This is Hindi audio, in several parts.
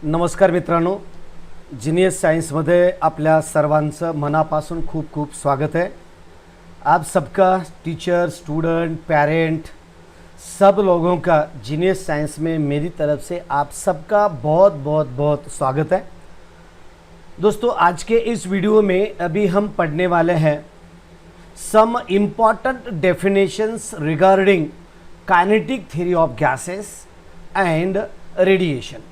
नमस्कार मित्रांनो, जीनियस साइंसमध्ये आपल्या सर्वांचं मनापासून खूप खूप स्वागत है। आप सबका टीचर, स्टूडेंट, पेरेंट सब लोगों का जीनियस साइंस में मेरी तरफ से आप सबका बहुत बहुत बहुत स्वागत है। दोस्तों, आज के इस वीडियो में अभी हम पढ़ने वाले हैं some important definitions regarding kinetic theory of gases and radiation.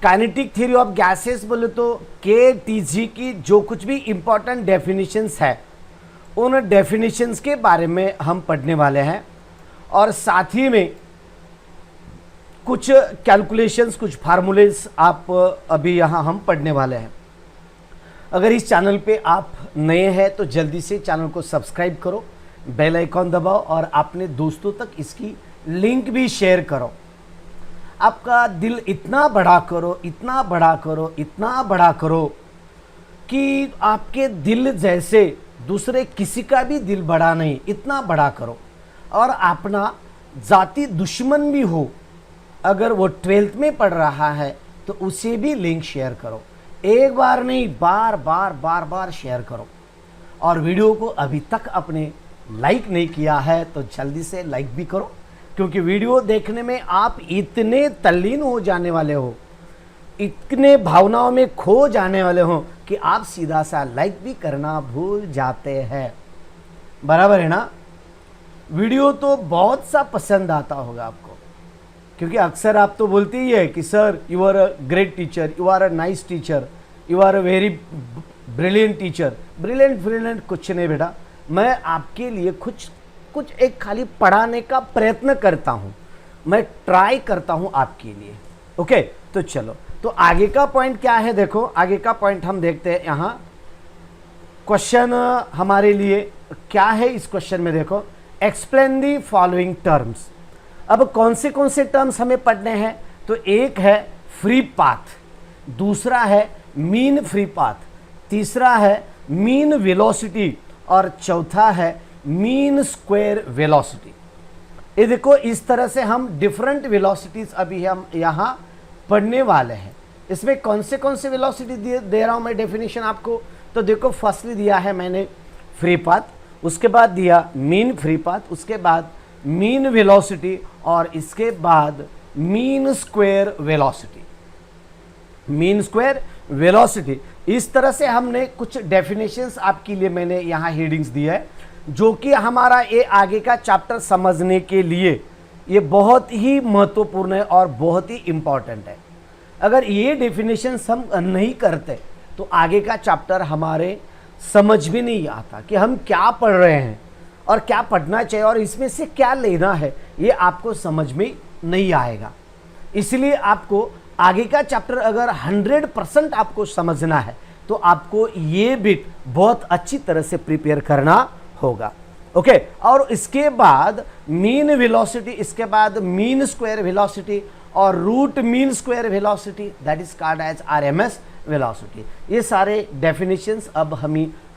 Kinetic theory of gases बोले तो KTG की जो कुछ भी इम्पॉर्टेंट डेफिनेशंस है उन डेफिनेशंस के बारे में हम पढ़ने वाले हैं और साथ ही में कुछ कैलकुलेशंस, कुछ फार्मूलेस आप अभी यहाँ हम पढ़ने वाले हैं। अगर इस चैनल पे आप नए हैं तो जल्दी से चैनल को सब्सक्राइब करो, बेल आइकॉन दबाओ और अपने दोस्तों तक इसकी लिंक भी शेयर करो। आपका दिल इतना बड़ा करो, इतना बड़ा करो, इतना बड़ा करो कि आपके दिल जैसे दूसरे किसी का भी दिल बड़ा नहीं, इतना बड़ा करो। और अपना जाति दुश्मन भी हो, अगर वो 12th में पढ़ रहा है तो उसे भी लिंक शेयर करो। एक बार नहीं, बार बार बार बार शेयर करो। और वीडियो को अभी तक आपने लाइक नहीं किया है तो जल्दी से लाइक भी करो, क्योंकि वीडियो देखने में आप इतने तल्लीन हो जाने वाले हो, इतने भावनाओं में खो जाने वाले हो कि आप सीधा सा लाइक भी करना भूल जाते हैं। बराबर है ना? वीडियो तो बहुत सा पसंद आता होगा आपको, क्योंकि अक्सर आप तो बोलते ही है कि sir you are a great teacher, you are a nice teacher, you are a very brilliant teacher. Brilliant कुछ नहीं बेटा, मैं आपके लिए कुछ एक खाली पढ़ाने का प्रयत्न करता हूँ, मैं ट्राई करता हूँ आपके लिए। ओके, तो चलो, तो आगे का पॉइंट क्या है? देखो, आगे का पॉइंट हम देखते हैं। यहाँ क्वेश्चन हमारे लिए क्या है? इस क्वेश्चन में देखो, एक्सप्लेन दी फॉलोइंग टर्म्स। अब कौन से टर्म्स हमें पढ़ने हैं? तो एक है फ्री पाथ, दूसरा है मीन फ्री पाथ, तीसरा है मीन वेलोसिटी और चौथा है मीन स्क्वायर वेलोसिटी। ये देखो, इस तरह से हम डिफरेंट वेलोसिटीज अभी हम यहाँ पढ़ने वाले हैं। इसमें कौन से वेलोसिटी दे रहा हूँ मैं डेफिनेशन आपको? तो देखो, फर्स्टली दिया है मैंने फ्री पाथ, उसके बाद दिया मीन फ्री पाथ, उसके बाद मीन वेलोसिटी और इसके बाद mean square velocity. Mean square velocity, इस तरह से हमने कुछ डेफिनेशंस आपके लिए मैंने यहाँ हेडिंग्स दी है, जो कि हमारा ये आगे का चैप्टर समझने के लिए ये बहुत ही महत्वपूर्ण है और बहुत ही इम्पॉर्टेंट है। अगर ये डेफिनेशंस हम नहीं करते तो आगे का चैप्टर हमारे समझ भी नहीं आता कि हम क्या पढ़ रहे हैं और क्या पढ़ना चाहिए और इसमें से क्या लेना है, ये आपको समझ में नहीं आएगा। इसलिए आपको आगे का चैप्टर अगर 100% आपको समझना है तो आपको ये बिट बहुत अच्छी तरह से प्रिपेयर करना होगा। ओके, और इसके बाद मीन वेलोसिटी, इसके बाद मीन स्क्वायर वेलोसिटी और root mean square velocity, that is called as RMS velocity. ये सारे डेफिनेशंस अब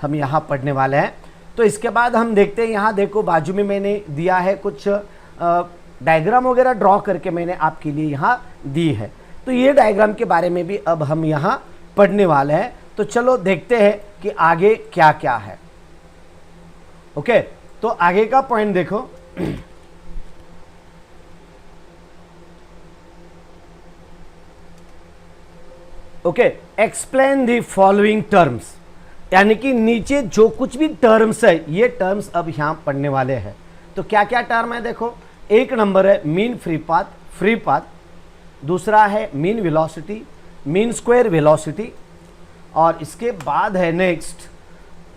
हम यहाँ पढ़ने वाले हैं। तो इसके बाद हम देखते हैं, यहाँ देखो बाजू में मैंने दिया है कुछ डायग्राम वगैरह ड्रॉ करके मैंने आपके लिए यहाँ दी है। तो ये डायग्राम के बारे में भी अब हम यहाँ पढ़ने वाले हैं। तो चलो देखते हैं कि आगे क्या क्या है। ओके, तो आगे का पॉइंट देखो, okay, explain the following terms, यानी कि नीचे जो कुछ भी टर्म्स है ये टर्म्स अब यहां पढ़ने वाले हैं। तो क्या क्या टर्म है? देखो, एक नंबर है मीन फ्री पाथ, दूसरा है mean velocity, mean square velocity और इसके बाद है next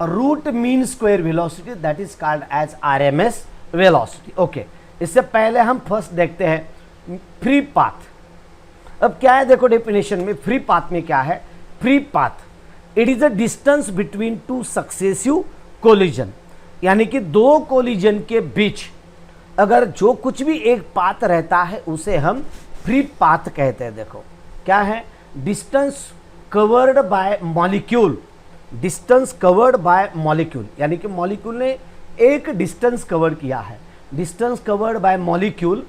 root mean square velocity, that is called as RMS velocity. Okay, इससे पहले हम फर्स्ट देखते हैं फ्री पाथ। अब क्या है देखो डेफिनेशन में, फ्री पाथ में क्या है? Free path, it is a distance between two successive collision, यानी कि दो कोलिजन के बीच अगर जो कुछ भी एक पाथ रहता है उसे हम फ्री पाथ कहते हैं। देखो क्या है? Distance covered by molecule, distance covered by molecule, यानी कि मॉलिक्यूल ने एक डिस्टेंस कवर किया है, distance covered by molecule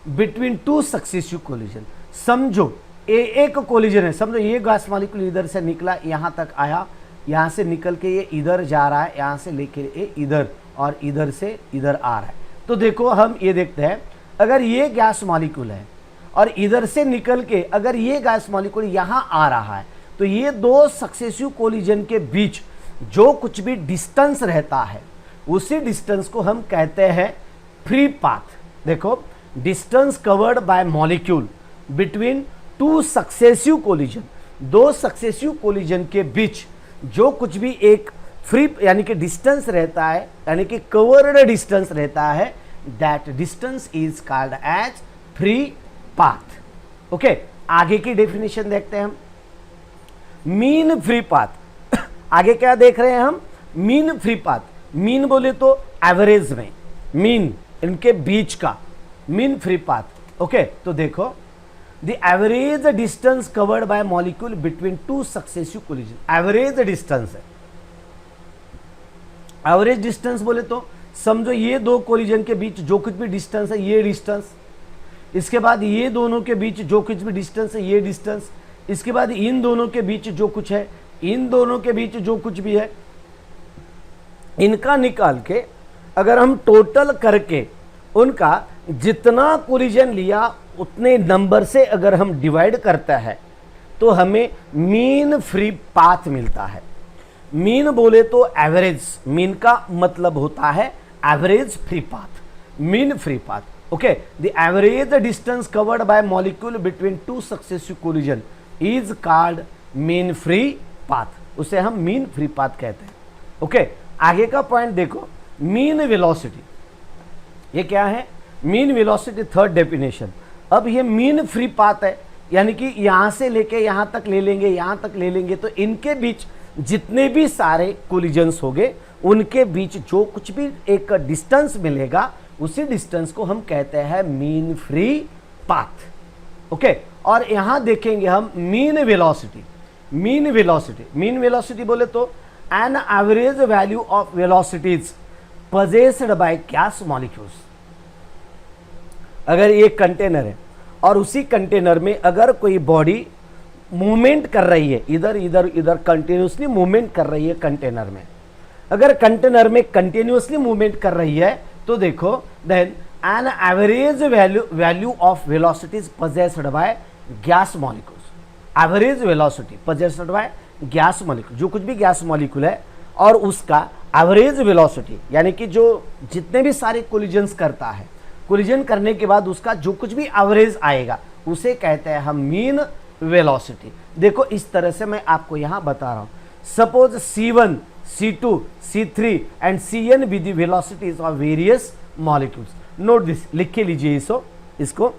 between two successive collision. समझो एक कोलिजन है, समझो ये गैस मॉलिक्यूल इधर से निकला यहाँ तक आया, यहाँ से निकल के ये इधर जा रहा है, यहाँ से लेके ये इधर और इधर से इधर आ रहा है। तो देखो हम ये देखते हैं, अगर ये गैस मॉलिक्यूल है और इधर से निकल के अगर ये गैस मॉलिक्यूल यहाँ आ रहा है, तो ये दो सक्सेसिव कोलिजन के बीच जो कुछ भी डिस्टेंस रहता है उसी डिस्टेंस को हम कहते हैं फ्री पाथ। देखो, distance covered by molecule between two successive collision, दो सक्सेसिव कोलिजन के बीच जो कुछ भी एक फ्री यानी कि डिस्टेंस रहता है, यानी कि कवर्ड डिस्टेंस रहता है, that distance is called as free path. Okay, आगे की डेफिनेशन देखते हैं हम। मीन फ्री पाथ आगे क्या देख रहे हैं हम? Mean free path. मीन बोले तो एवरेज में, मीन इनके बीच का मीन फ्री पाथ। ओके, तो देखो, the average distance covered by molecule between two successive collision. Average distance है, एवरेज डिस्टेंस बोले तो समझो ये दो कोलिजन के बीच जो कुछ भी डिस्टेंस है, ये डिस्टेंस, इसके बाद ये दोनों के बीच जो कुछ भी डिस्टेंस है, ये डिस्टेंस, इसके बाद इन दोनों के बीच जो कुछ है, इन दोनों के बीच जो कुछ भी है, इनका निकाल के अगर हम टोटल करके उनका जितना कोलिजन लिया उतने नंबर से अगर हम डिवाइड करते हैं तो हमें मीन फ्री पाथ मिलता है। मीन बोले तो एवरेज, मीन का मतलब होता है average free path, mean free path. Okay, the average distance covered by molecule between two successive collision is called mean free path, उसे हम मीन फ्री पाथ कहते हैं। ओके, आगे का पॉइंट देखो, मीन वेलोसिटी। ये क्या है? Mean velocity, third definition. अब ये मीन फ्री पाथ है, यानी कि यहां से लेके यहां तक ले लेंगे, यहां तक ले लेंगे, तो इनके बीच जितने भी सारे कोलिजन्स होंगे उनके बीच जो कुछ भी एक डिस्टेंस मिलेगा उसी डिस्टेंस को हम कहते हैं मीन फ्री पाथ। ओके, और यहां देखेंगे हम mean velocity. Mean velocity, mean velocity बोले तो N average value of velocities possessed by gas molecules. अगर ये कंटेनर है और उसी कंटेनर में अगर कोई बॉडी मूवमेंट कर रही है, इधर इधर इधर कंटिन्यूसली मूवमेंट कर रही है कंटेनर में, अगर कंटेनर में कंटिन्यूसली मूवमेंट कर रही है तो देखो, then an average value of velocities possessed by gas molecules. Average velocity possessed by gas molecule, जो कुछ भी गैस मॉलिक्यूल है और उसका एवरेज वेलोसिटी, यानी कि जो जितने भी सारे कोलिजन्स करता है, कोलिजन करने के बाद उसका जो कुछ भी एवरेज आएगा उसे कहते हैं हम मीन वेलोसिटी। देखो, इस तरह से मैं आपको यहां बता रहा हूं। Suppose C1, C2, C3 and Cn with the velocities of various molecules. Note this, लिख के लीजिए, इसको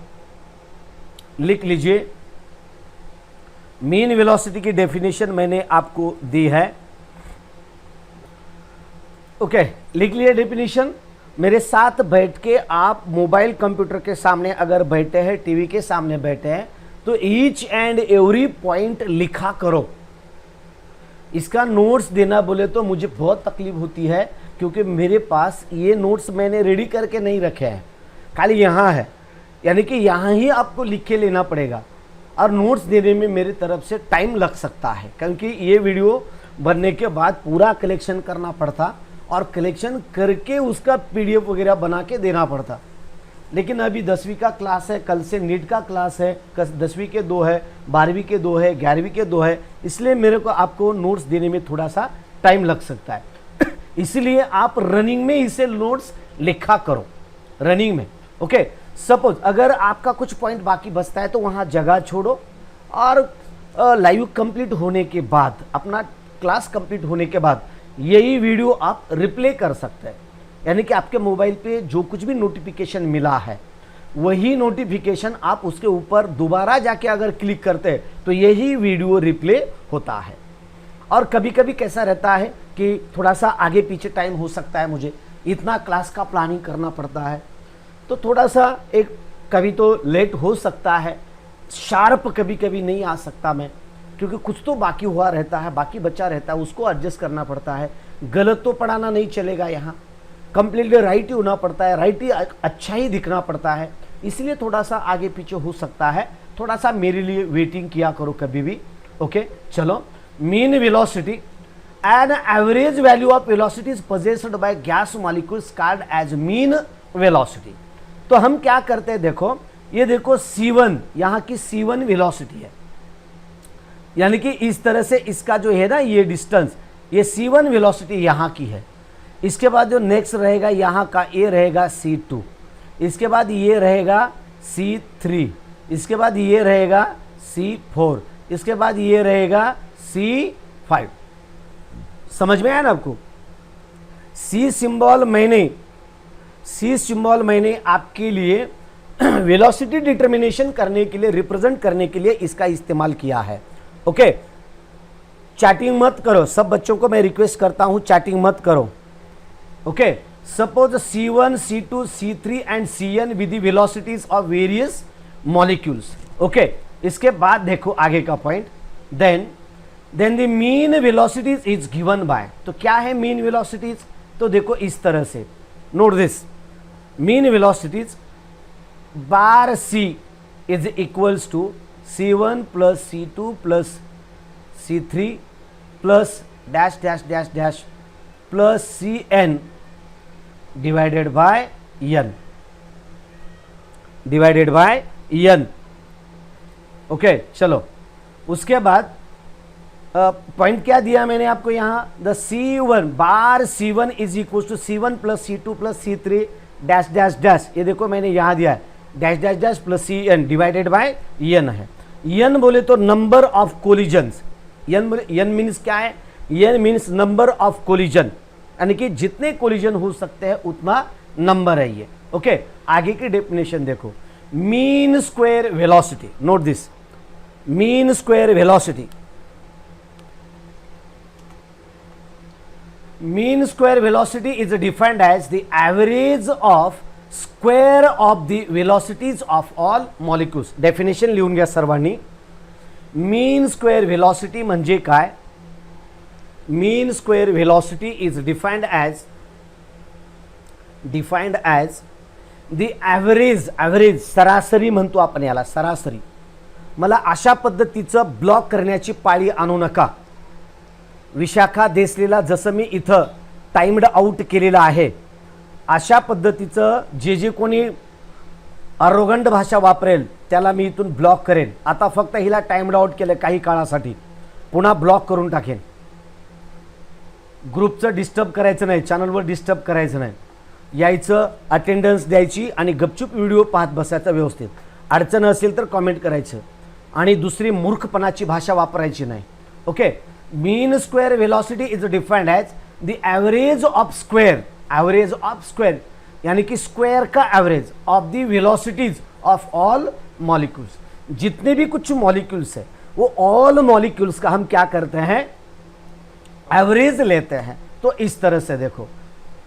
लिख लीजिए। मीन वेलोसिटी की डेफिनेशन मैंने आपको दी है। ओके, लिख लिया डेफिनेशन। मेरे साथ बैठ के आप मोबाइल कंप्यूटर के सामने अगर बैठे हैं, टीवी के सामने बैठे हैं, तो ईच एंड एवरी पॉइंट लिखा करो। इसका नोट्स देना बोले तो मुझे बहुत तकलीफ होती है, क्योंकि मेरे पास ये नोट्स मैंने रेडी करके नहीं रखे हैं, खाली यहाँ है, यानी कि यहाँ ही आपको लिख के लेना पड़ेगा। और नोट्स देने में मेरी तरफ से टाइम लग सकता है, क्योंकि ये वीडियो बनने के बाद पूरा कलेक्शन करना पड़ता और कलेक्शन करके उसका PDF वगैरह बना के देना पड़ता। लेकिन अभी 10वीं का क्लास है, कल से नीट का क्लास है, 10वीं के 2 है, 12वीं के 2 है, 11वीं के 2 है, इसलिए मेरे को आपको नोट्स देने में थोड़ा सा टाइम लग सकता है। इसलिए आप रनिंग में इसे नोट्स लिखा करो, रनिंग में। ओके, सपोज अगर आपका कुछ पॉइंट बाकी बचता है तो वहाँ जगह छोड़ो और लाइव कंप्लीट होने के बाद, अपना क्लास कंप्लीट होने के बाद यही वीडियो आप रिप्ले कर सकते हैं। यानी कि आपके मोबाइल पे जो कुछ भी नोटिफिकेशन मिला है वही नोटिफिकेशन आप उसके ऊपर दोबारा जाके अगर क्लिक करते हैं तो यही वीडियो रिप्ले होता है। और कभी कभी कैसा रहता है कि थोड़ा सा आगे पीछे टाइम हो सकता है, मुझे इतना क्लास का प्लानिंग करना पड़ता है, तो थोड़ा सा एक कभी तो लेट हो सकता है, शार्प कभी कभी नहीं आ सकता मैं, क्योंकि कुछ तो बाकी हुआ रहता है, बाकी बच्चा रहता है, उसको एडजस्ट करना पड़ता है। गलत तो पढ़ाना नहीं चलेगा, यहाँ कंप्लीटली राइट ही होना पड़ता है, राइट ही अच्छा ही दिखना पड़ता है। इसलिए थोड़ा सा आगे पीछे हो सकता है, थोड़ा सा मेरे लिए वेटिंग किया करो कभी भी। ओके चलो, mean velocity, an average value of velocity is possessed by gas molecules called as mean velocity. तो हम क्या करते हैं, देखो ये देखो C1, यहाँ की C1 वेलोसिटी है, यानी कि इस तरह से इसका जो है ना ये डिस्टेंस, ये C1 वेलोसिटी यहाँ की है। इसके बाद जो नेक्स्ट रहेगा यहाँ का ये रहेगा C2, इसके बाद ये रहेगा C3, इसके बाद ये रहेगा C4, इसके बाद ये रहेगा C5। समझ में आया ना आपको? C सिंबल मैंने आपके लिए वेलोसिटी डिटर्मिनेशन करने के लिए, रिप्रेजेंट करने के लिए इसका इस्तेमाल किया है। ओके, चैटिंग मत करो, सब बच्चों को मैं रिक्वेस्ट करता हूं चैटिंग मत करो। Okay, suppose C1, C2, C3 and Cn with the velocities of various molecules. Okay, इसके बाद देखो आगे का point, then the mean velocities is given by. तो क्या है मीन वेलोसिटीज? तो देखो इस तरह से, note this, mean velocities bar C is equals to C1 plus C2 plus C3 plus dash dash dash dash plus Cn divided by n, divided by n। Okay चलो, उसके बाद पॉइंट क्या दिया मैंने आपको यहां, the C1 bar C1 is equal to C1 plus C2 plus C3 dash dash dash, ये देखो मैंने यहां दिया है dash dash dash plus Cn divided by n है। n बोले तो number of collisions, n means क्या है, n means number of collision, यानी कि जितने कोलिजन हो सकते हैं उतना नंबर है ये। ओके, आगे की डेफिनेशन देखो, mean square velocity, note this, mean square velocity, mean square velocity is defined as the average of square of the velocities of all molecules. definition लिहून घ्या सर्वांनी। mean square velocity म्हणजे काय? mean square velocity is defined as the average सरासरी म्हणतो आपण याला, सरासरी। मला अशा पद्धतीचं ब्लॉक करण्याची पाळी आणू नका। विशाखा देसलेला जसं मी इथं टाइम्ड आउट केलेलं आहे, अशा पद्धतीचं जे कोणी अरोगंड भाषा वापरेल त्याला मी इथून ब्लॉक करेन। आता फक्त हिला टाइम्ड आउट केलं काही काळासाठी, पुन्हा ब्लॉक करून टाकेन। ग्रुपचं डिस्टर्ब करायचं नाही, चॅनलवर डिस्टर्ब करायचं नाही, यायचं अटेंडन्स द्यायची आणि गपचूप व्हिडिओ पाहत बसायचा व्यवस्थित। अडचण असेल तर कमेंट करायचं आणि दुसरी मूर्खपणाची भाषा वापरायची नाही। Okay, mean square velocity is defined as the average of square, यानी कि स्क्वायर का average of the velocities of all molecules. जितने भी कुछ मॉलिक्यूल्स है वो ऑल मॉलिक्यूल्स का हम क्या करते हैं, एवरेज लेते हैं। तो इस तरह से देखो,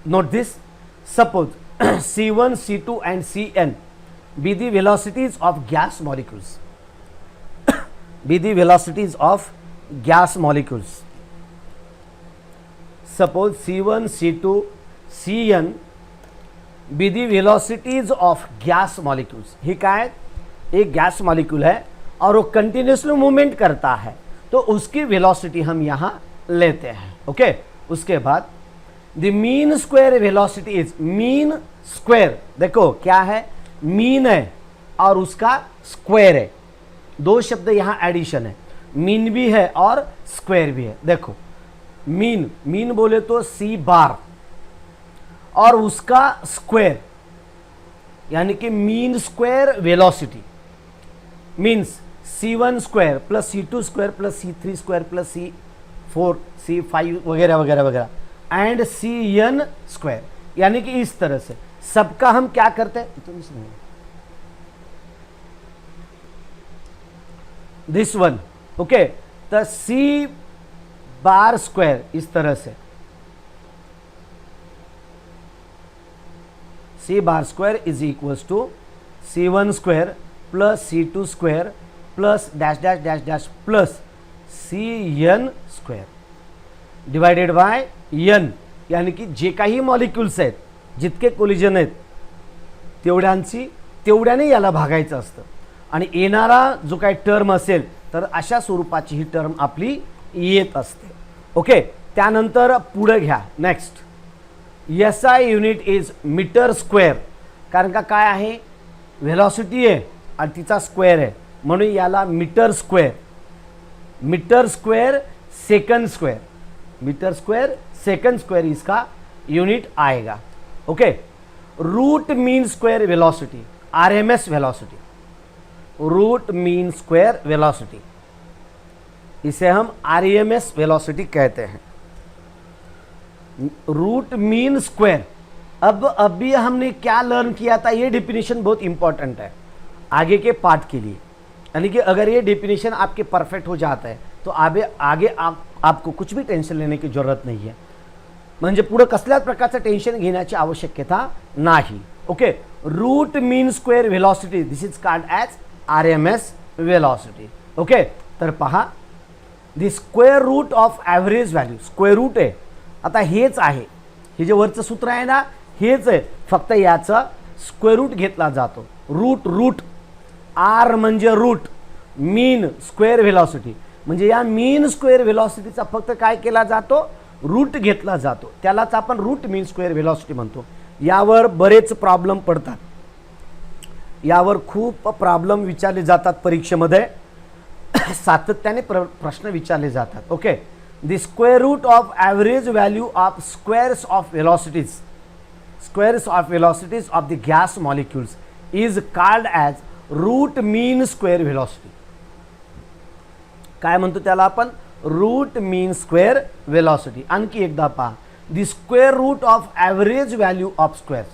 note this, suppose C1, C2 and Cn be the velocities of gas molecules, be the velocities of gas molecules. Suppose C1, C2, Cn be the velocities of gas molecules. ही काय, एक गैस मॉलिक्यूल है और वो कंटिन्यूसली मूवमेंट करता है, तो उसकी वेलोसिटी हम यहाँ लेते हैं। ओके, उसके बाद the mean square velocity is, mean square देखो क्या है, मीन है और उसका स्क्वायर है, दो शब्द यहाँ एडिशन है, मीन भी है और स्क्वायर भी है। देखो मीन बोले तो C बार और उसका स्क्वायर, यानी कि mean square velocity means C1 square plus C2 square plus C3 square plus C4 C5 वगैरह वगैरह वगैरह एंड Cn स्क्वायर, यानी कि इस तरह से सबका हम क्या करते हैं, दिस वन। ओके, तो C बार स्क्वायर इस तरह से, C bar square is equals to C1 square plus C2 square plus dash dash dash dash plus Cn square divided by n, यानी की जे काही मॉलिक्यूल्स आहेत, जितके कोलिजन आहेत तेवढ्यांची तेवढ्याने याला भागायचं असतं आणि येणारा जो काही टर्म असेल तर अशा स्वरूपाची ही टर्म आपली येत असते. ओके, त्यानंतर पुढे घ्या next. SI unit is metre square. कारण का काय आहे, व्हेलॉसिटी आहे आणि तिचा स्क्वेअर आहे म्हणून याला metre square. Metre square second square, metre square second square इसका यूनिट आएगा. Okay, root mean square velocity, RMS velocity, root mean square velocity, इसे हम RMS वेलोसिटी कहते हैं. Root mean square. अब अभी हमने क्या लर्न किया था, ये डेफिनेशन बहुत इंपॉर्टेंट है आगे के पार्ट के लिए. यानी कि अगर ये डेफिनेशन आपके परफेक्ट हो जाता है तो आगे आपको कुछ भी टेन्शन लेने की जरूरत नाही आहे. म्हणजे पुढे कसल्याच प्रकारचं टेन्शन घेण्याची आवश्यकता नाही. Okay, root mean square velocity, this is called as RMS velocity. Okay, तर पहा, the square root of average value, square root आहे. आता हेच आहे, हे जे वरचं सूत्र आहे ना हेच आहे, फक्त याचा स्क्वेअर रूट घेतला जातो. रूट R म्हणजे रूट, मीन स्क्वेअर व्हेलॉसिटी म्हणजे या मीन स्क्वेअर व्हेलॉसिटीचा फक्त काय केला जातो, रूट घेतला जातो. त्यालाच आपण रूट मीन स्क्वेअर व्हेलॉसिटी म्हणतो. यावर बरेच प्रॉब्लेम पडतात, यावर खूप प्रॉब्लेम विचारले जातात परीक्षेमध्ये, सातत्याने प्रश्न विचारले जातात. Okay, the square root of average value of squares of velocities, squares of velocities of the gas molecules is called as root mean square velocity. काय म्हणतो त्याला आपण, रूट मीन स्क्वेअर व्हेलॉसिटी. आणखी एकदा पहा, the square root of average value of squares,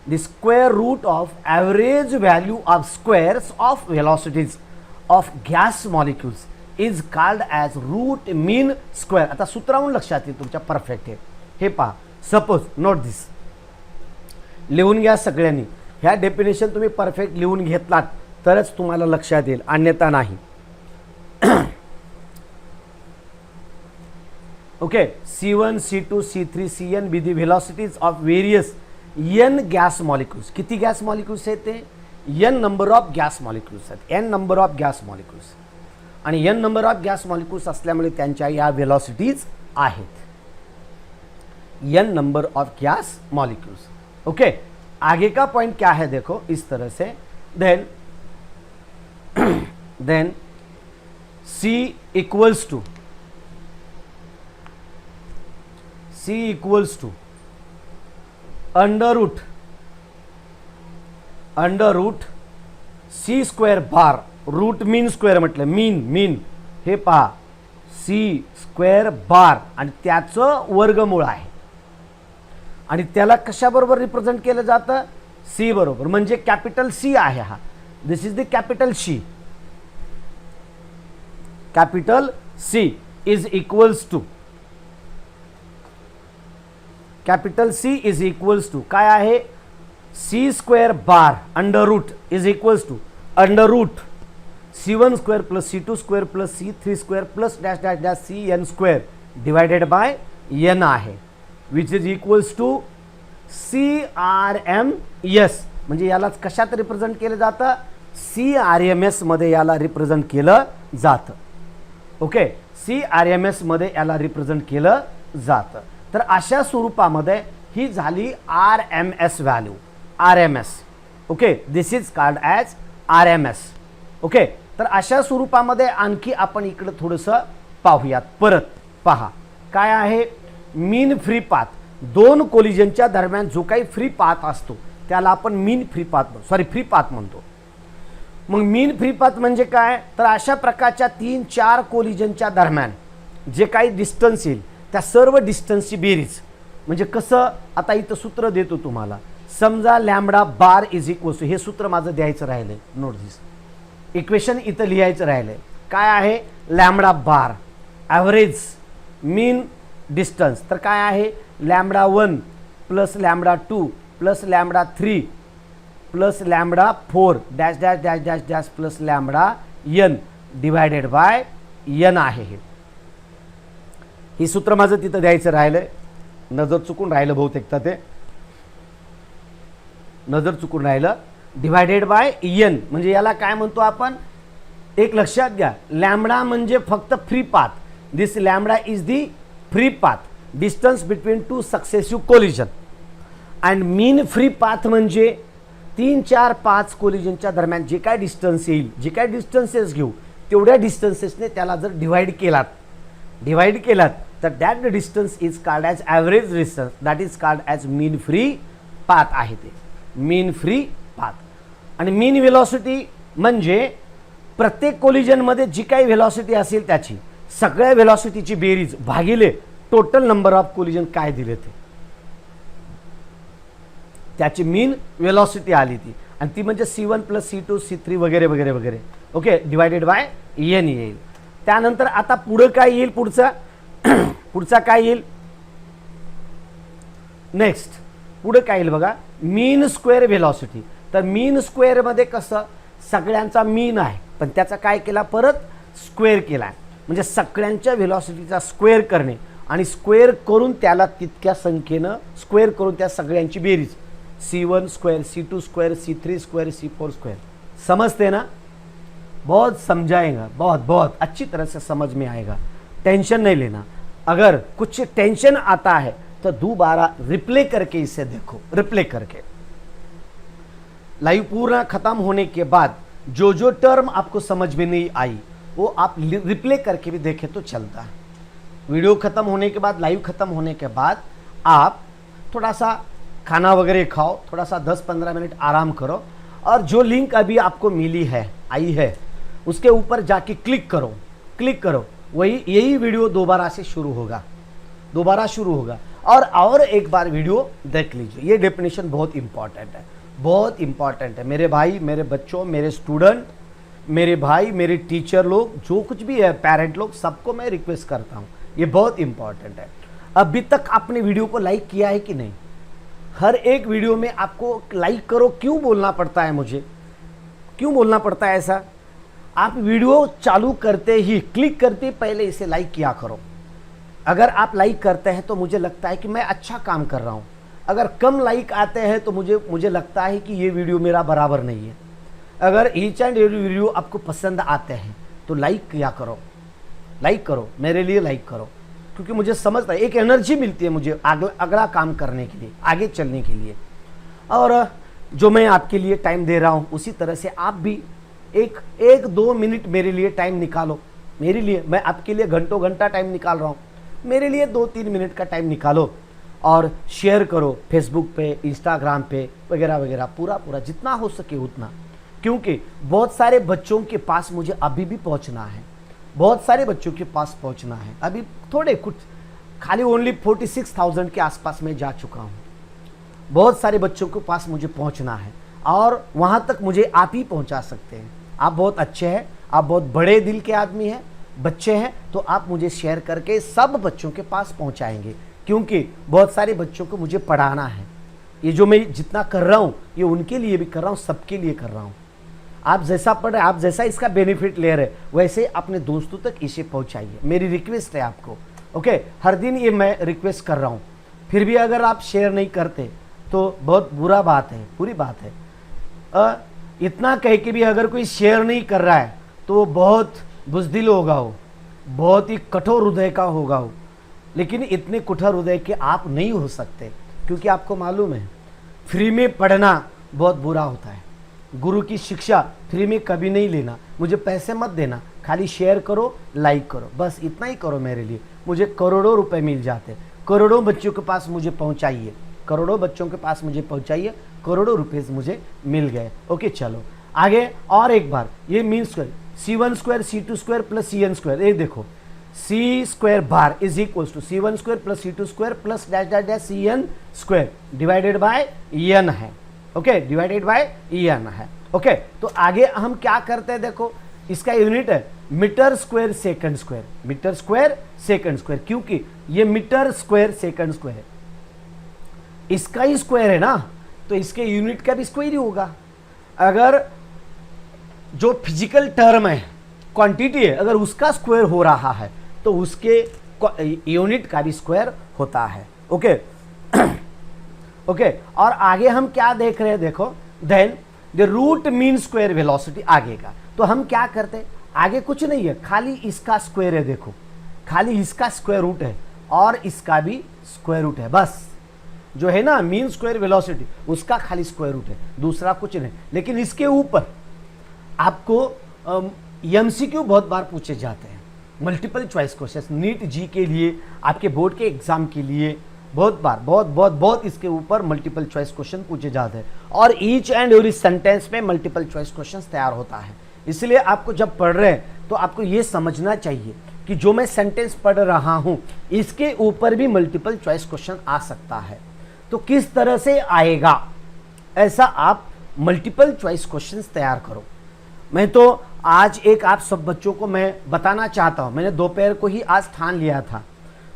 the square root of average value of squares of velocities of gas molecules is called as root mean square. आता सूत्रावरून लक्षात येईल तुमच्या परफेक्ट आहे. हे पहा, सपोज नोट दिस, लिहून घ्या सगळ्यांनी. ह्या डेफिनेशन तुम्ही परफेक्ट लिहून घेतलात तरच तुम्हाला लक्षात येईल, अन्यथा नाही. Okay, C1, C2, C3, CN be the velocities of various n gas molecules. किती गॅस मॉलिक्युल्स आहेत ते, n number of gas molecules आहेत, n number of gas molecules. आणि n number of gas molecules असल्यामुळे त्यांच्या या वेलॉसिटीज आहेत, n number of gas molecules. Okay, आगे का पॉइंट क्या है देखो इस तरह से. Then C equals to under root C square bar, root mean square म्हटलं, मीन हे पहा C स्क्वेअर बार आणि त्याचं वर्गमूळ आहे आणि त्याला कशाबरोबर रिप्रेझेंट केलं जातं, C बरोबर. म्हणजे कॅपिटल C आहे हा, this is the capital C. Capital C is equals to, capital C is equals to काय आहे, C square bar under root is equals to under root C1 square plus C2 square plus C3 square plus dash dash dash CN square divided by n आहे, which is equals to CRMS. म्हणजे यालाच कशात रिप्रेझेंट केलं जातं, CRMS मध्ये याला रिप्रेझेंट केलं जातं. ओके, CRMS मध्ये याला रिप्रेझेंट केलं जातं. तर अशा स्वरूपामध्ये ही झाली RMS value, RMS. Okay, this is called as RMS. Okay, तर अशा स्वरूपामध्ये आणखी आपण इकडे थोडंसं पाहूयात. परत पहा काय आहे, मीन फ्री पाथ. दोन कोलिजनच्या दरम्यान जो काही फ्री पाथ असतो त्याला आपण mean free path free path म्हणतो. मग मीन फ्री पाथ म्हणजे काय, तर अशा प्रकारच्या 3-4 कोलिजनच्या दरम्यान जे काही डिस्टन्स येईल त्या सर्व डिस्टन्सची बेरीज. म्हणजे कसं, आता इथं सूत्र देतो तुम्हाला. समजा lambda bar is equals to, हे सूत्र माझं द्यायचं राहिलंय, नोट दिस इक्वेशन इथं लिहायचं राहिलंय. काय आहे, lambda bar average mean distance, तर काय आहे, lambda 1 plus lambda 2 plus lambda 3 plus lambda 4 dash dash dash dash dash plus lambda n divided by n आहे. हे सूत्र माझं तिथं द्यायचं राहिलंय, नजर चुकून राहिलं बहुतेक, तर ते नजर चुकून राहिलं. डिवायडेड बाय एन, म्हणजे याला काय म्हणतो आपण, एक लक्षात घ्या, लॅम्बडा म्हणजे फक्त free path. This lambda is the free path, distance between two successive collision. And mean free path म्हणजे 3, 4, 5 कोलिजनच्या दरम्यान जे काय डिस्टन्स येईल, जे काय डिस्टन्सेस घेऊ तेवढ्या डिस्टन्सेसने त्याला जर डिवाइड केलात तर that distance is called as average distance, that is called as mean free path आहे ते, मीन फ्री पाथ. आणि मीन व्हेलॉसिटी म्हणजे प्रत्येक कोलिजनमध्ये जी काही व्हेलॉसिटी असेल त्याची सगळ्या व्हेलॉसिटीची बेरीज भागिले टोटल नंबर ऑफ कोलिजन काय दिले ते, त्याची मीन व्हेलॉसिटी आली ती, आणि ती म्हणजे C1 + C2 C3 वगैरे वगैरे वगैरे. ओके, डिवायडेड बाय एन येईल. त्यानंतर आता पुढं काय येईल, पुढचा काय येईल, नेक्स्ट पुढं काय येईल बघा, मीन स्क्वेअर व्हेलॉसिटी. तर मीन स्क्वेअर मध्ये कसं सगळ्यांचा मीन आहे, पण त्याचा काय केला, परत स्क्वेअर केला, म्हणजे सगळ्यांच्या व्हेलॉसिटीचा स्क्वेअर करणे आणि स्क्वेअर करून त्याला तितक्या संख्येनं स्क्वेअर करून त्या सगळ्यांची berries, C1 square, C2 square, C3 square, C4 square. समझते ना, बहुत समझाएगा, बहुत अच्छी तरह से समझ में आएगा, टेंशन नहीं लेना. अगर कुछ टेंशन आता है तो दोबारा रिप्ले करके इसे देखो, रिप्ले करके. लाइव पूरा खत्म होने के बाद जो जो टर्म आपको समझ में नहीं आई वो आप रिप्ले करके भी देखें तो चलता है. वीडियो खत्म होने के बाद, लाइव खत्म होने के बाद आप थोड़ा सा खाना वगैरह खाओ, थोड़ा सा 10-15 मिनट आराम करो, और जो लिंक अभी आपको मिली है, आई है, उसके ऊपर जाके क्लिक करो, यही वीडियो दोबारा से शुरू होगा, और एक बार वीडियो देख लीजिए. ये डेफिनेशन बहुत इंपॉर्टेंट है मेरे भाई, मेरे बच्चों, मेरे स्टूडेंट, मेरे भाई, मेरे टीचर लोग, जो कुछ भी है, पेरेंट लोग, सबको मैं रिक्वेस्ट करता हूँ, ये बहुत इंपॉर्टेंट है. अभी तक आपने वीडियो को लाइक किया है कि नहीं? हर एक वीडियो में आपको लाइक करो क्यों बोलना पड़ता है, मुझे क्यों बोलना पड़ता है ऐसा? आप वीडियो चालू करते ही, क्लिक करते ही पहले इसे लाइक किया करो. अगर आप लाइक करते हैं तो मुझे लगता है कि मैं अच्छा काम कर रहा हूँ. अगर कम लाइक आते हैं तो मुझे लगता है कि ये वीडियो मेरा बराबर नहीं है. अगर ईच एंड एवरी वीडियो आपको पसंद आते हैं तो लाइक किया करो, मेरे लिए लाइक करो, क्योंकि मुझे समझता है, एक एनर्जी मिलती है मुझे अगला काम करने के लिए, आगे चलने के लिए. और जो मैं आपके लिए टाइम दे रहा हूँ उसी तरह से आप भी 1-2 मिनट मेरे लिए टाइम निकालो. मेरे लिए, मैं आपके लिए घंटा टाइम निकाल रहा हूँ, मेरे लिए 2-3 मिनट का टाइम निकालो और शेयर करो फेसबुक पे, इंस्टाग्राम पे वगैरह वगैरह, पूरा जितना हो सके उतना. क्योंकि बहुत सारे बच्चों के पास मुझे अभी भी पहुंचना है, अभी थोड़े कुछ, खाली ओनली 46,000 के आसपास में जा चुका हूँ. बहुत सारे बच्चों के पास मुझे पहुंचना है, और वहाँ तक मुझे आप ही पहुँचा सकते हैं. आप बहुत अच्छे हैं, आप बहुत बड़े दिल के आदमी हैं, बच्चे हैं, तो आप मुझे शेयर करके सब बच्चों के पास पहुँचाएंगे, क्योंकि बहुत सारे बच्चों को मुझे पढ़ाना है. ये जो मैं जितना कर रहा हूँ ये उनके लिए भी कर रहा हूँ, सबके लिए कर रहा हूँ. आप जैसा पढ़ रहे, आप जैसा इसका बेनिफिट ले रहे, वैसे अपने दोस्तों तक इसे पहुंचाइए. मेरी रिक्वेस्ट है आपको. ओके, हर दिन ये मैं रिक्वेस्ट कर रहा हूँ, फिर भी अगर आप शेयर नहीं करते तो बहुत बुरी बात है. इतना कह के भी अगर कोई शेयर नहीं कर रहा है तो वो बहुत बुज़दिल होगा, वो बहुत ही कठोर हृदय का होगा वो. लेकिन इतने कठोर हृदय के आप नहीं हो सकते, क्योंकि आपको मालूम है फ्री में पढ़ना बहुत बुरा होता है. गुरु की शिक्षा फ्री में कभी नहीं लेना. मुझे पैसे मत देना, खाली शेयर करो, लाइक करो, बस इतना ही करो मेरे लिए. मुझे करोड़ों रुपए मिल जाते, करोड़ों बच्चों के पास मुझे पहुंचाइए, करोड़ों रुपए मुझे मिल गए. ओके, चलो आगे. और एक बार ये mean square, C1 square, C2 square plus CN square. एक देखो, C square bar is equal to C1 square plus C2 square plus dash CN square divided by EN है. ओके, डिवाइडेड बाय EN है. ओके, तो आगे हम क्या करते हैं, देखो इसका यूनिट है मीटर स्क्वायर सेकंड स्क्वायर, क्योंकि ये मीटर स्क्वायर सेकंड स्क्वायर है, इसका ही स्क्वायर है ना, तो इसके यूनिट का भी स्क्वायर ही होगा. अगर जो फिजिकल टर्म है, क्वांटिटी है, अगर उसका स्क्वायर हो रहा है तो उसके यूनिट का भी स्क्वायर होता है. ओके, और आगे हम क्या देख रहे हैं, देखो, then the root mean square velocity आगे का। तो हम क्या करते हैं, आगे कुछ नहीं है, खाली इसका स्क्वायर है, देखो खाली इसका स्क्वायर रूट है और इसका भी स्क्वायर रूट है, बस जो है ना मीन स्क्वायर वेलोसिटी उसका खाली स्क्वायर रूट है, दूसरा कुछ नहीं। लेकिन इसके ऊपर आपको एमसीक्यू बहुत बार पूछे जाते हैं, मल्टीपल चॉइस क्वेश्चन नीट जी के लिए, आपके बोर्ड के एग्जाम के लिए बहुत बार बहुत इसके ऊपर मल्टीपल चॉइस क्वेश्चन पूछे जाते हैं और ईच एंड एवरी सेंटेंस में मल्टीपल चॉइस क्वेश्चन तैयार होता है। इसलिए आपको जब पढ़ रहे हैं तो आपको ये समझना चाहिए कि जो मैं सेंटेंस पढ़ रहा हूं इसके ऊपर भी मल्टीपल चॉइस क्वेश्चन आ सकता है। तो किस तरह से आएगा, ऐसा आप मल्टीपल चॉइस क्वेश्चंस तैयार करो। मैं तो आज एक आप सब बच्चों को मैं बताना चाहता हूं, मैंने दोपहर को ही आज ठान लिया था,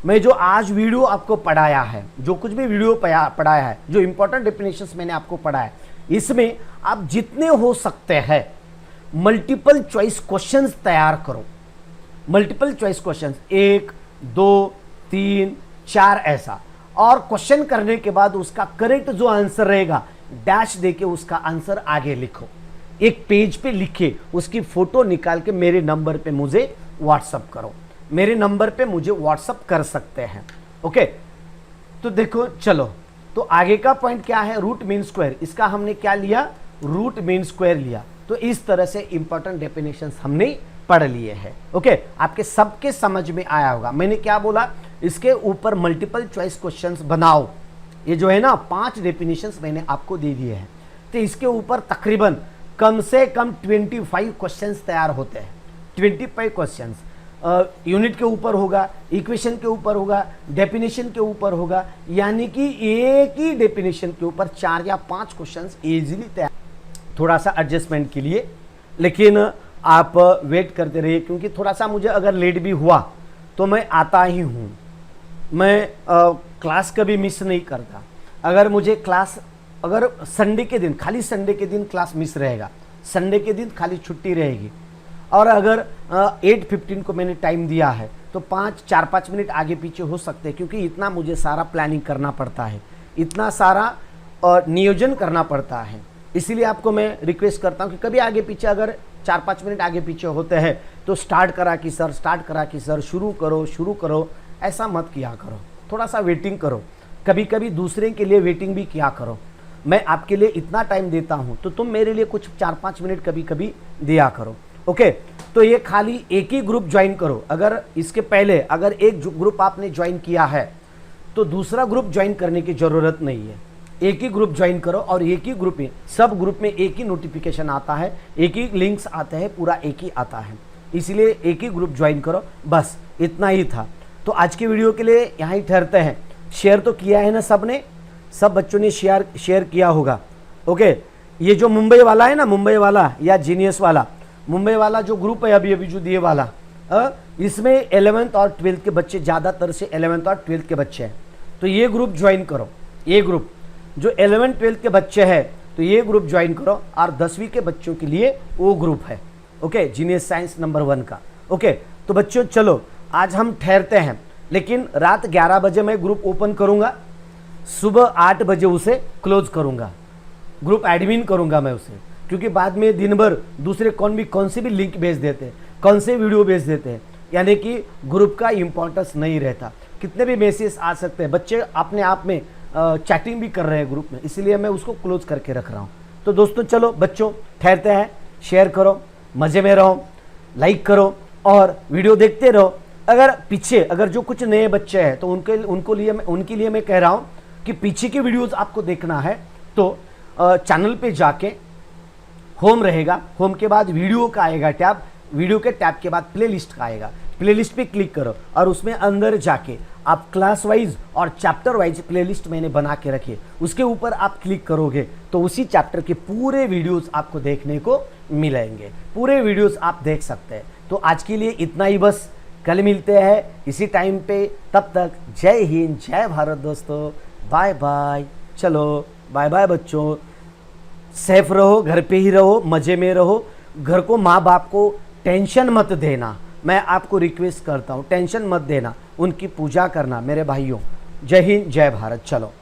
मैं जो आज वीडियो आपको पढ़ाया है, जो कुछ भी वीडियो पढ़ाया है, जो इंपॉर्टेंट डेफिनेशंस मैंने आपको पढ़ाया है, इसमें आप जितने हो सकते हैं मल्टीपल चॉइस क्वेश्चंस तैयार करो। मल्टीपल चॉइस क्वेश्चंस 1 2 3 4 ऐसा, और क्वेश्चन करने के बाद उसका करेक्ट जो आंसर रहेगा डैश देके उसका आंसर आगे लिखो, एक पेज पे लिखे, उसकी फोटो निकाल के मेरे नंबर पे मुझे व्हाट्सअप करो, मेरे नंबर पे मुझे व्हाट्सअप कर सकते हैं। ओके, तो देखो चलो, तो आगे का पॉइंट क्या है, रूट मीन स्क्वायर, इसका हमने क्या लिया, रूट मीन स्क्वायर लिया। तो इस तरह से इंपॉर्टेंट डेफिनेशंस हमने पढ़ लिए हैं। ओके, आपके सबके समझ में आया होगा। मैंने क्या बोला, इसके ऊपर मल्टीपल चॉइस क्वेश्चंस बनाओ। ये जो है ना 5 डेफिनेशंस मैंने आपको दे दिए हैं, तो इसके ऊपर तकरीबन कम से कम 25 क्वेश्चंस तैयार होते हैं। 25 क्वेश्चंस यूनिट के ऊपर होगा, इक्वेशन के ऊपर होगा, डेफिनेशन के ऊपर होगा, यानी कि एक ही डेफिनेशन के ऊपर 4 या 5 क्वेश्चंस इजीली तैयार, थोड़ा सा एडजस्टमेंट के लिए। लेकिन आप वेट करते रहिए, क्योंकि थोड़ा सा मुझे अगर लेट भी हुआ तो मैं आता ही हूँ, मैं क्लास कभी मिस नहीं करता। अगर मुझे क्लास, अगर संडे के दिन, खाली संडे के दिन क्लास मिस रहेगा, संडे के दिन खाली छुट्टी रहेगी, और अगर 8:15 को मैंने टाइम दिया है तो 4-5 मिनट आगे पीछे हो सकते हैं, क्योंकि इतना मुझे सारा प्लानिंग करना पड़ता है, इतना सारा नियोजन करना पड़ता है। इसीलिए आपको मैं रिक्वेस्ट करता हूं कि कभी आगे पीछे अगर 4-5 मिनट आगे पीछे होते हैं तो स्टार्ट करा कि सर शुरू करो, ऐसा मत किया करो, थोड़ा सा वेटिंग करो, कभी कभी दूसरे के लिए वेटिंग भी किया करो। मैं आपके लिए इतना टाइम देता हूं तो तुम मेरे लिए कुछ 4-5 मिनट कभी कभी दिया करो। ओके, तो ये खाली एक ही ग्रुप ज्वाइन करो। अगर इसके पहले अगर एक ग्रुप आपने ज्वाइन किया है तो दूसरा ग्रुप ज्वाइन करने की जरूरत नहीं है, एक ही ग्रुप ज्वाइन करो, और एक ही ग्रुप में, सब ग्रुप में एक ही नोटिफिकेशन आता है, एक ही लिंक्स आते हैं, पूरा एक ही आता है, इसलिए एक ही ग्रुप ज्वाइन करो, बस इतना ही था। तो आज की वीडियो के लिए यहाँ ही ठहरते हैं। शेयर तो किया है ना सबने, सब बच्चों ने शेयर किया होगा। ओके, ये जो मुंबई वाला है ना, मुंबई वाला या जीनियस वाला, मुंबई वाला जो ग्रुप है अभी जो दिए वाला, इसमें 11th और 12th के बच्चे, ज़्यादातर से 11th और 12th के बच्चे हैं, तो ये ग्रुप ज्वाइन करो। ये ग्रुप जो 11th 12th के बच्चे हैं तो ये ग्रुप ज्वाइन करो, और 10वीं के बच्चों के लिए वो ग्रुप है। ओके, जीनियस साइंस नंबर 1 का। ओके, तो बच्चों चलो आज हम ठहरते हैं, लेकिन रात 11 बजे मैं ग्रुप ओपन करूंगा, सुबह 8 बजे उसे क्लोज करूंगा, ग्रुप एडमिन करूंगा मैं उसे, क्योंकि बाद में दिन भर दूसरे कौन सी भी लिंक भेज देते हैं, कौन से वीडियो भेज देते हैं, यानी कि ग्रुप का इंपॉर्टेंस नहीं रहता। कितने भी मैसेज आ सकते हैं, बच्चे अपने आप में चैटिंग भी कर रहे हैं ग्रुप में, इसीलिए मैं उसको क्लोज करके रख रहा हूँ। तो दोस्तों चलो बच्चों ठहरते हैं, शेयर करो, मज़े में रहो, लाइक करो और वीडियो देखते रहो। अगर पीछे अगर जो कुछ नए बच्चे हैं तो उनके लिए मैं कह रहा हूँ कि पीछे की वीडियोस आपको देखना है तो चैनल पे जाके होम रहेगा, होम के बाद वीडियो का आएगा टैब, वीडियो के टैब के बाद प्लेलिस्ट का आएगा, प्लेलिस्ट पे क्लिक करो और उसमें अंदर जाके आप क्लास वाइज और चैप्टर वाइज प्लेलिस्ट मैंने बना के रखी है, उसके ऊपर आप क्लिक करोगे तो उसी चैप्टर के पूरे वीडियोस आपको देखने को मिलेंगे, पूरे वीडियोस आप देख सकते हैं। तो आज के लिए इतना ही बस, कल मिलते हैं इसी टाइम पे, तब तक जय हिंद, जय भारत दोस्तों, बाय बाय। चलो बाय बाय बच्चों, सेफ रहो, घर पे ही रहो, मज़े में रहो, घर को माँ बाप को टेंशन मत देना, मैं आपको रिक्वेस्ट करता हूँ टेंशन मत देना, उनकी पूजा करना मेरे भाइयों। जय हिंद, जय भारत। चलो।